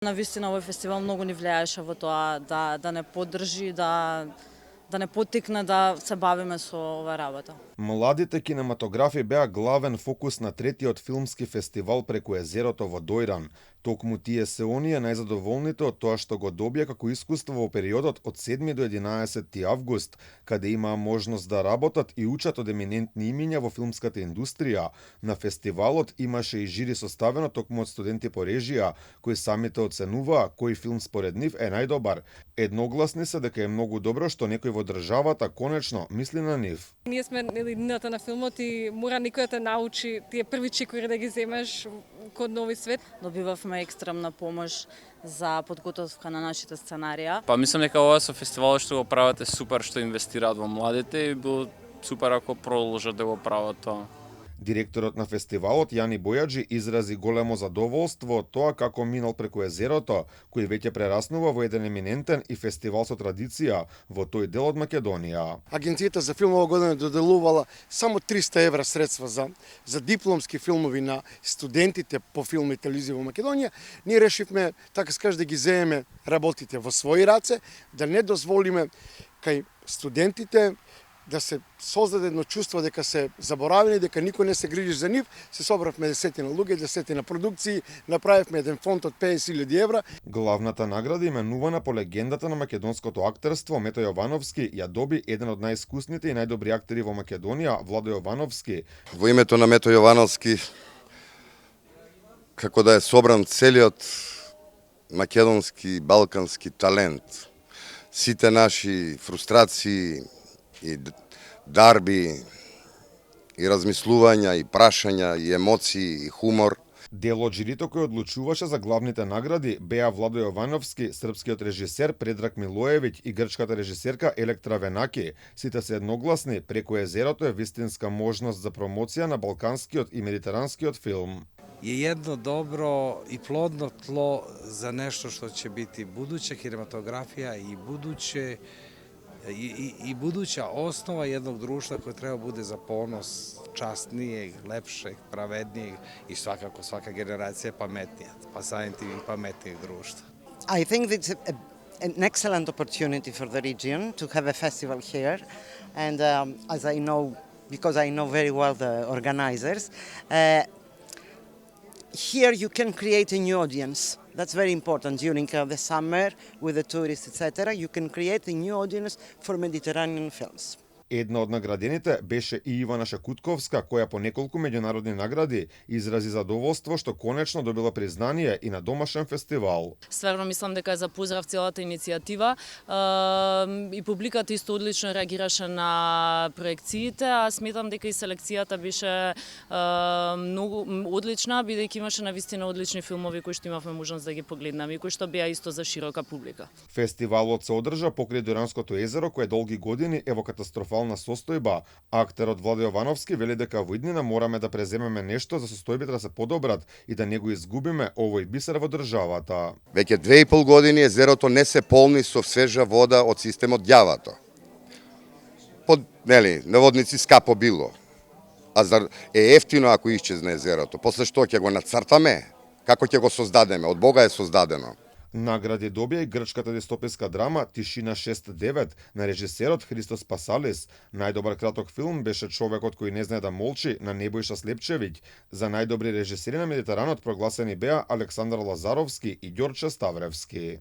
Навистина овој фестивал многу ни влијаеше во тоа да не поддржи, да не поттикне да се бавиме со оваа работа. Младите кинематографи беа главен фокус на третиот филмски фестивал преку езерото во Дојран. Токму тие се оние најзадоволните од тоа што го добија како искуство во периодот од 7 до 11 август, каде имаа можност да работат и учат од еминентни имиња во филмската индустрија. На фестивалот имаше и жири составено токму од студенти по режија, кои самите оценуваа кој филм според нив е најдобар. Едногласни се дека е многу добро што некој во државата конечно мисли на нив. Ние сме днината на филмот и мора никој да те научи тие први чекори да ги земеш код нови свет. Добивавме екстремна помош за подготовка на нашите сценарија. Па мислам дека ова со фестивалот што го прават е супер, што инвестираат во младите и било супер ако продолжат да го прават тоа. Директорот на фестивалот Јани Бојаджи изрази големо задоволство од тоа како минал преку езерото, кој веќе прераснува во еден еминентен и фестивал со традиција во тој дел од Македонија. Агенцијата за филм ова година доделувала само 300 евра средства за дипломски филмови на студентите по филм и телевизија во Македонија. Ние решивме, така скаже, да ги земеме работите во своји раце, да не дозволиме кај студентите да се создаде едно чувство дека се заборавени, дека никој не се грижи за нив. Се собравме десетина луѓе, десетина продукции, направивме еден фонд од 50.000 евра. Главната награда, именувана по легендата на македонското актерство Мето Јовановски, ја доби еден од најискусните и најдобри актери во Македонија, Владо Јовановски. Во името на Мето Јовановски, како да е собран целиот македонски, балкански талент, сите наши фрустрации и дарби, и размислувања, и прашања, и емоции, и хумор. Дел од жирито кој одлучуваше за главните награди беа Владо Јовановски, српскиот режисер Предраг Милоевиќ и грчката режисерка Електра Венаки. Сите се едногласни, преку езерото е вистинска можност за промоција на балканскиот и медитеранскиот филм. Je jedno dobro i plodno tlo za nešto što će biti buduća kinematografija i buduća osnova jednog društva koje treba bude za ponos časnijeg, lepšeg, pravednijeg i svakako svaka generacija pametnija, pa samim tim i pametnijeg društva. I think it's an excellent opportunity for the region to have a festival here, and as I know, because I know very well the organizers, here you can create a new audience. That's very important during the summer with the tourists, etc. You can create a new audience for Mediterranean films. Една од наградените беше и Ивана Шакутковска, која по неколку меѓународни награди изрази задоволство што конечно добила признание и на домашен фестивал. Стварно мислам дека за поздрав целата иницијатива и публиката исто одлично реагираше на проекциите, а сметам дека и селекцијата беше многу одлична, бидејќи имаше навистина одлични филмови кои што имавме можност да ги погледнеме и кои што беа исто за широка публика. Фестивалот се одржа покрај Дојранското езеро, кое долги години е во катастрофална состојба. Актерот Владо Јовановски вели дека во иднина мораме да преземеме нешто за состојбите да се подобрат и да не го изгубиме овој бисер во државата. Веќе 2,5 години езерото не се полни со свежа вода од системот Ѓавато. Под, наводници скапо било. А зар е ефтино ако исчезне езерото? После што ќе го нацртаме? Како ќе го создадеме? Од Бога е создадено. Награди добија и грчката дистописка драма Тишина 6-9 на режисерот Христос Пасалис. Најдобар краток филм беше Човекот кој не знае да молчи на Небојша Слепчевиќ. За најдобри режисери на Медитеранот прогласени беа Александар Лазаровски и Ѓорче Ставревски.